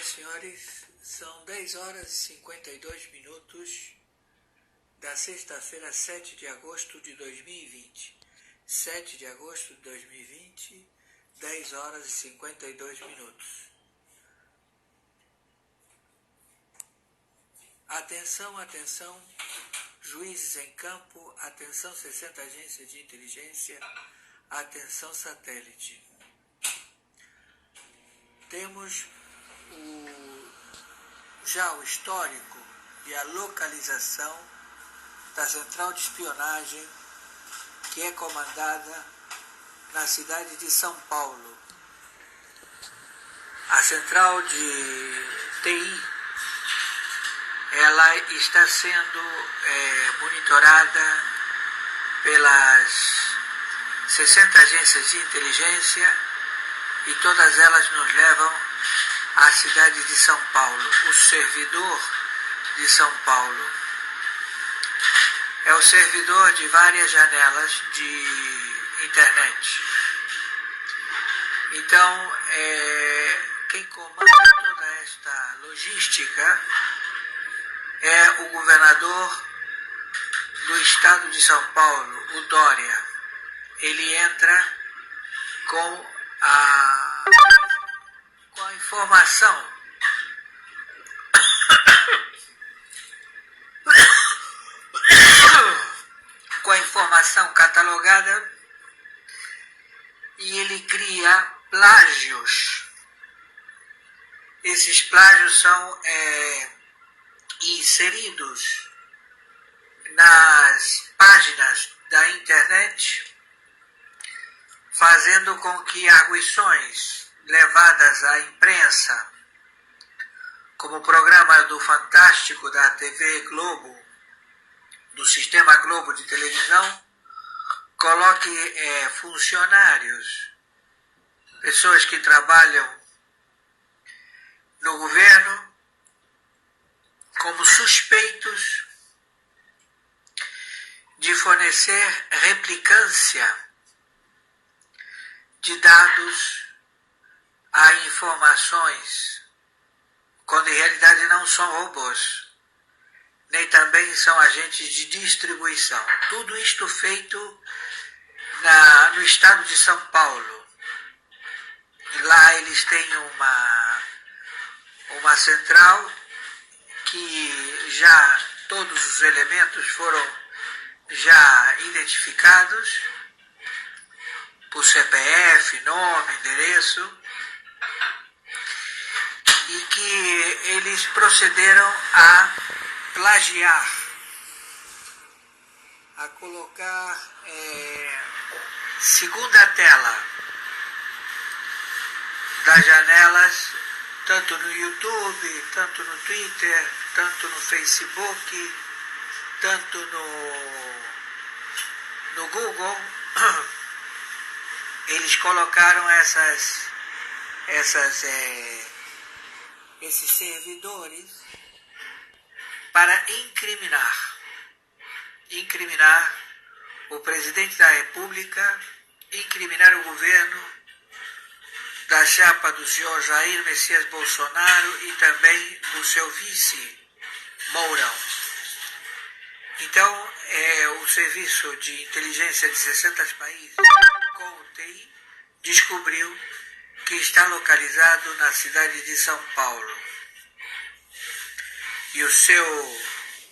Senhoras e senhores, são 10 horas e 52 minutos da sexta-feira, 7 de agosto de 2020. 7 de agosto de 2020, 10 horas e 52 minutos. Atenção, atenção, juízes em campo, atenção 60 agências de inteligência, atenção satélite. Temos já o histórico e a localização da central de espionagem que é comandada na cidade de São Paulo. A central de TI, ela está sendo monitorada pelas 60 agências de inteligência e todas elas nos levam à cidade de São Paulo. O servidor de São Paulo é o servidor de várias janelas de internet. Então, quem comanda toda esta logística é o governador do estado de São Paulo, o Dória. Ele entra com a informação catalogada e ele cria plágios. Esses plágios são inseridos nas páginas da internet, fazendo com que arguições levadas à imprensa, como o programa do Fantástico da TV Globo, do Sistema Globo de televisão, coloque funcionários, pessoas que trabalham no governo, como suspeitos de fornecer replicância de dados a informações, quando em realidade não são robôs, nem também são agentes de distribuição. Tudo isto feito no estado de São Paulo. E lá eles têm uma central que já todos os elementos foram já identificados por CPF, nome, endereço, e que eles procederam a plagiar, a colocar segunda tela das janelas, tanto no YouTube, tanto no Twitter, tanto no Facebook, tanto no Google. Eles colocaram esses servidores para incriminar o presidente da República, incriminar o governo da chapa do senhor Jair Messias Bolsonaro e também do seu vice, Mourão. Então, o Serviço de Inteligência de 60 países, com o TI, descobriu que está localizado na cidade de São Paulo. E o seu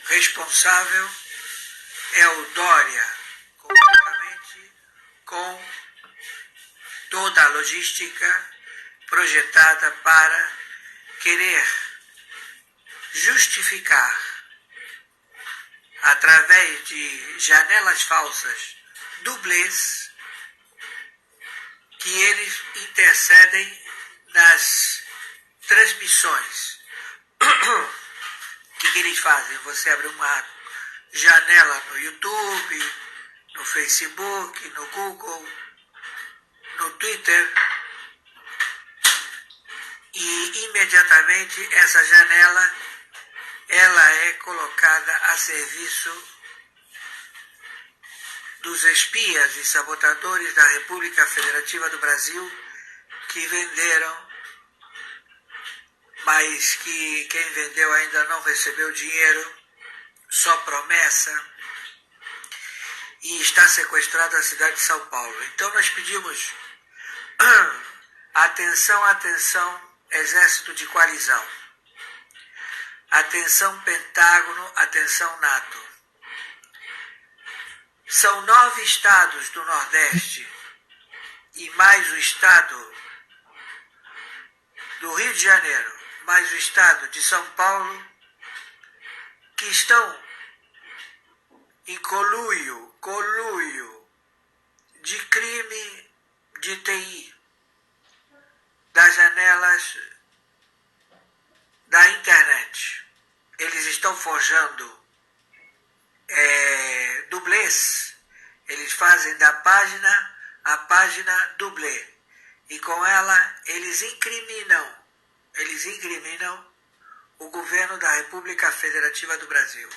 responsável é o Dória, completamente com toda a logística projetada para querer justificar, através de janelas falsas, dublês, que eles intercedem nas transmissões. O que eles fazem? Você abre uma janela no YouTube, no Facebook, no Google, no Twitter, e imediatamente essa janela ela é colocada a serviço dos espias e sabotadores da República Federativa do Brasil, que venderam mas que quem vendeu ainda não recebeu dinheiro, só promessa, e está sequestrado a cidade de São Paulo. Então nós pedimos atenção, atenção, Exército de Coalizão, atenção Pentágono, atenção NATO. São 9 estados do Nordeste e mais o estado do Rio de Janeiro, mais o estado de São Paulo, que estão em conluio de crime de TI, das janelas da internet. Eles estão forjando dublês, eles fazem da página a página dublê, e com ela eles incriminam o governo da República Federativa do Brasil.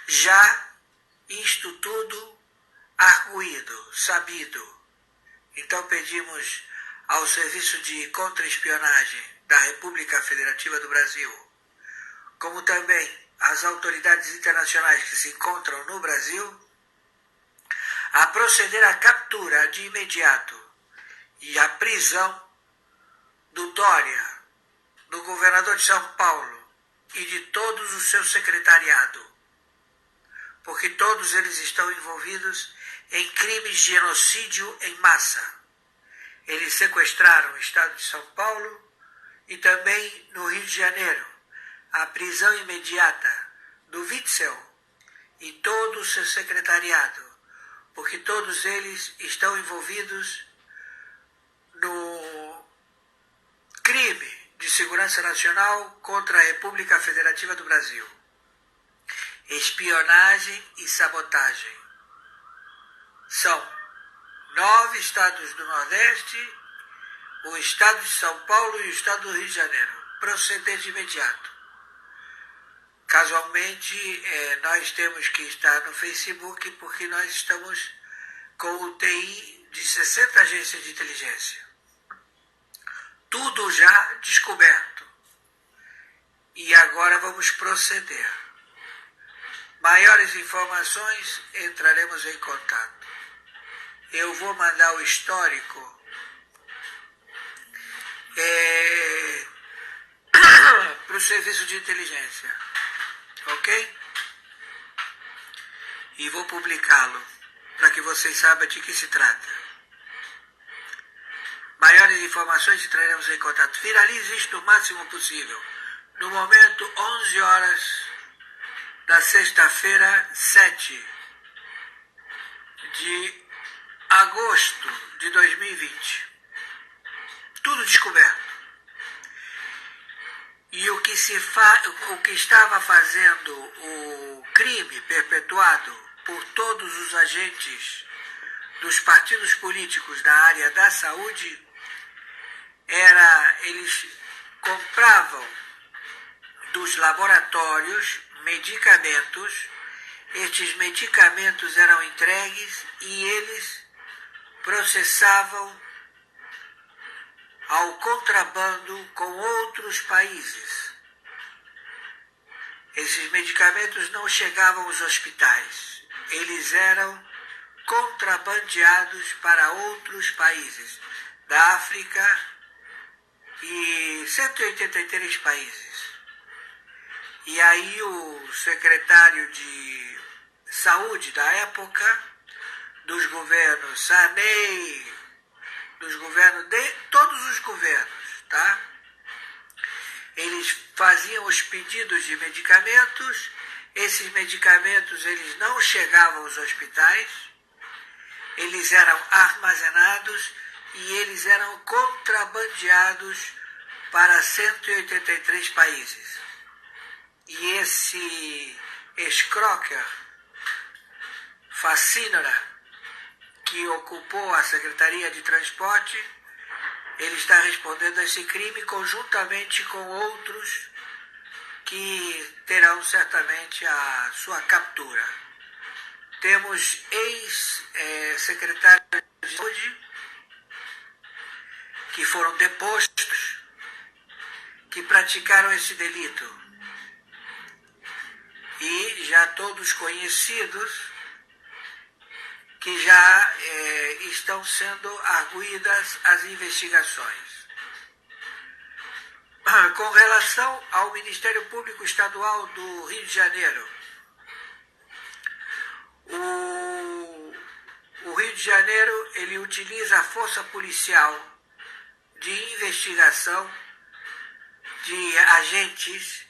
Já isto tudo arguído, sabido. Então pedimos ao Serviço de Contra-Espionagem da República Federativa do Brasil, como também às autoridades internacionais que se encontram no Brasil, a proceder à captura de imediato e à prisão do Dória, do governador de São Paulo e de todos os seus secretariados, porque todos eles estão envolvidos em crimes de genocídio em massa. Eles sequestraram o estado de São Paulo e também no Rio de Janeiro. A prisão imediata do Witzel e todo o seu secretariado, porque todos eles estão envolvidos no crime de segurança nacional contra a República Federativa do Brasil. Espionagem e sabotagem. São 9 estados do Nordeste, o estado de São Paulo e o estado do Rio de Janeiro. Proceder de imediato. Casualmente, nós temos que estar no Facebook porque nós estamos com o TI de 60 agências de inteligência. Tudo já descoberto. E agora vamos proceder. Maiores informações, entraremos em contato. Eu vou mandar o histórico para o serviço de inteligência, ok? E vou publicá-lo para que vocês saibam de que se trata. Maiores informações entraremos em contato. Finalize isto o máximo possível. No momento, 11 horas da sexta-feira, 7 de agosto de 2020. Tudo descoberto. E o que estava fazendo o crime perpetuado por todos os agentes dos partidos políticos da área da saúde eles compravam dos laboratórios medicamentos, estes medicamentos eram entregues e eles processavam ao contrabando com outros países. Esses medicamentos não chegavam aos hospitais, eles eram contrabandeados para outros países da África e 183 países. E aí o secretário de saúde da época, dos governos Sarney, dos governos de todos os governos, tá? Eles faziam os pedidos de medicamentos, esses medicamentos eles não chegavam aos hospitais, eles eram armazenados e eles eram contrabandeados para 183 países. E esse Schrocker Facínora, que ocupou a Secretaria de Transporte, ele está respondendo a esse crime conjuntamente com outros que terão certamente a sua captura. Temos ex-secretários de saúde que foram depostos que praticaram esse delito. E já todos conhecidos, que já estão sendo arguidas as investigações. Com relação ao Ministério Público Estadual do Rio de Janeiro, o Rio de Janeiro ele utiliza a força policial de investigação de agentes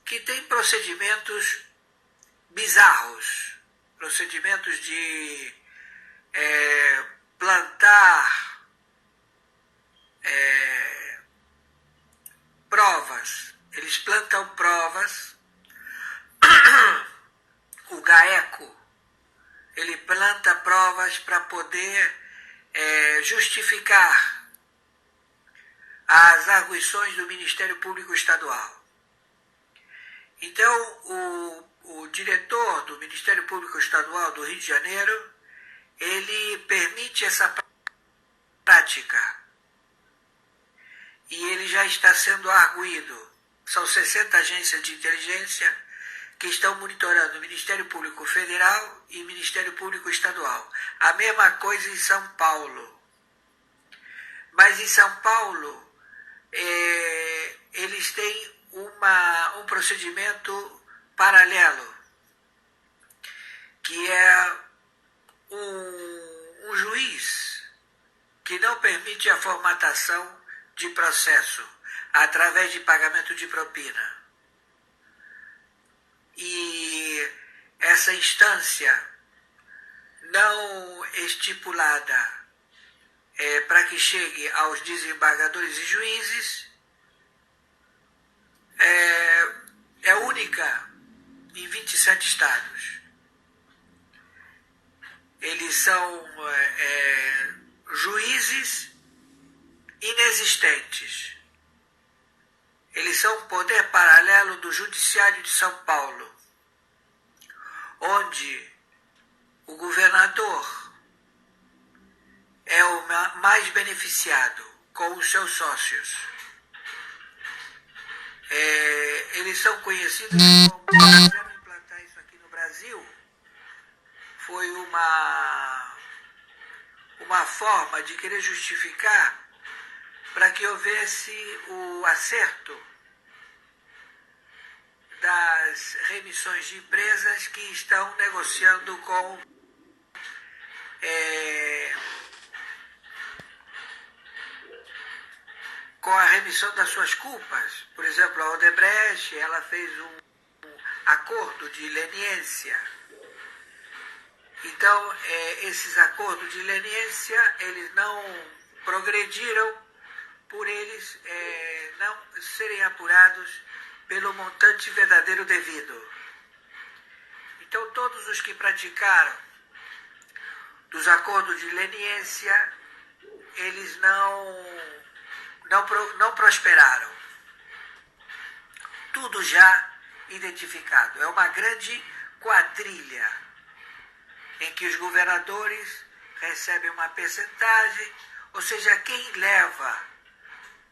que têm procedimentos bizarros, procedimentos de plantar provas. Eles plantam provas. O GAECO, ele planta provas para poder justificar as arguições do Ministério Público Estadual. Então, o diretor do Ministério Público Estadual do Rio de Janeiro, ele permite essa prática. E ele já está sendo arguido. São 60 agências de inteligência que estão monitorando o Ministério Público Federal e o Ministério Público Estadual. A mesma coisa em São Paulo. Mas em São Paulo, eles têm um procedimento paralelo, que é um juiz que não permite a formatação de processo através de pagamento de propina. E essa instância não estipulada para que chegue aos desembargadores e juízes é única em 27 estados. Eles são juízes inexistentes. Eles são um poder paralelo do Judiciário de São Paulo, onde o governador é o mais beneficiado com os seus sócios. Eles são conhecidos como, quiseram implantar isso aqui no Brasil, foi uma forma de querer justificar para que houvesse o acerto das remissões de empresas que estão negociando com a remissão das suas culpas. Por exemplo, a Odebrecht, ela fez um acordo de leniência. Então, esses acordos de leniência, eles não progrediram por eles não serem apurados pelo montante verdadeiro devido. Então, todos os que praticaram dos acordos de leniência, eles não prosperaram. Tudo já identificado. É uma grande quadrilha em que os governadores recebem uma percentagem, ou seja, quem leva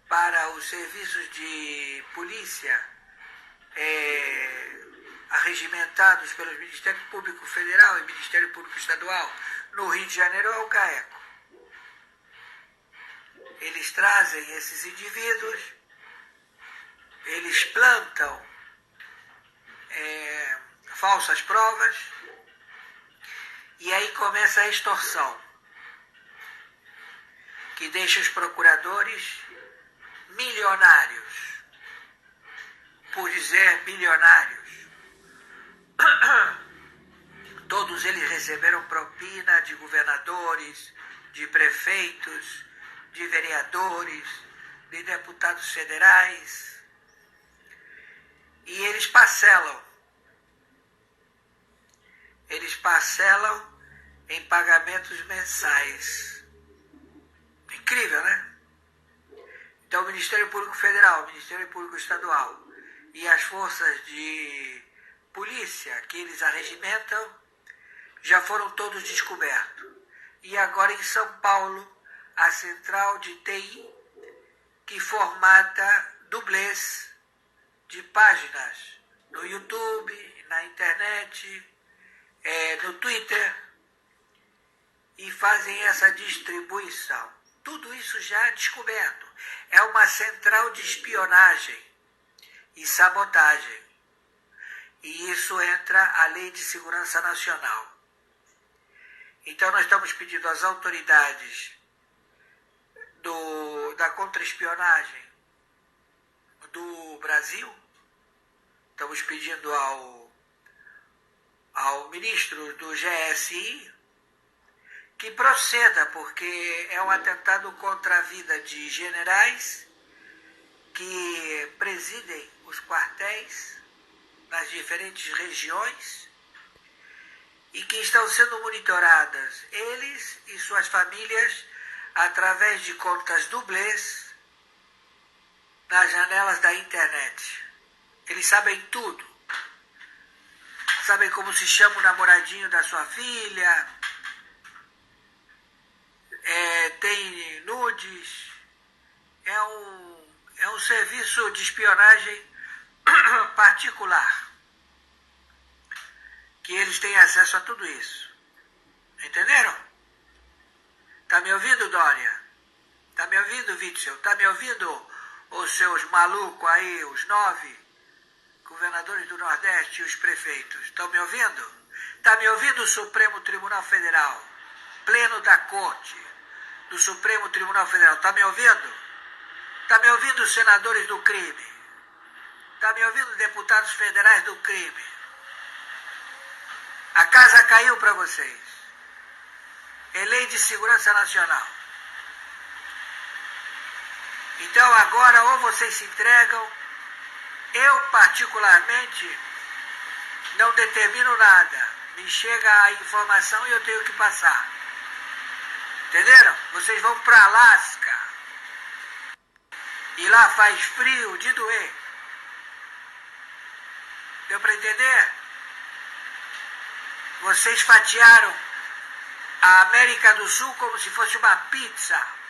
para os serviços de polícia arregimentados pelos Ministério Público Federal e Ministério Público Estadual no Rio de Janeiro é o GAECO. Eles trazem esses indivíduos, eles plantam falsas provas e aí começa a extorsão, que deixa os procuradores milionários, por dizer bilionários. Todos eles receberam propina de governadores, de prefeitos, de vereadores, de deputados federais, e eles parcelam em pagamentos mensais. Incrível, né? Então, o Ministério Público Federal, o Ministério Público Estadual e as forças de polícia que eles arregimentam já foram todos descobertos. E agora em São Paulo, a central de TI que formata dublês de páginas no YouTube, na internet, no Twitter, e fazem essa distribuição. Tudo isso já é descoberto. É uma central de espionagem e sabotagem. E isso entra a Lei de Segurança Nacional. Então nós estamos pedindo às autoridades da contra-espionagem do Brasil, estamos pedindo ao ministro do GSI que proceda, porque é um atentado contra a vida de generais que presidem os quartéis nas diferentes regiões e que estão sendo monitoradas, eles e suas famílias, através de contas dublês nas janelas da internet. Eles sabem tudo. Sabem como se chama o namoradinho da sua filha, tem nudes. É um serviço de espionagem particular, que eles têm acesso a tudo isso. Entenderam? Tá me ouvindo, Dória? Tá me ouvindo, Witzel? Tá me ouvindo, os seus malucos aí, os 9 governadores do Nordeste e os prefeitos? Estão me ouvindo? Tá me ouvindo o Supremo Tribunal Federal? Pleno da Corte do Supremo Tribunal Federal. Tá me ouvindo? Tá me ouvindo os senadores do crime? Tá me ouvindo deputados federais do crime? A casa caiu para vocês. É Lei de Segurança Nacional. Então agora ou vocês se entregam, eu particularmente não determino nada. Me chega a informação e eu tenho que passar. Entenderam? Vocês vão para Alasca e lá faz frio de doer. Deu para entender? Vocês fatiaram a América do Sul como se fosse uma pizza.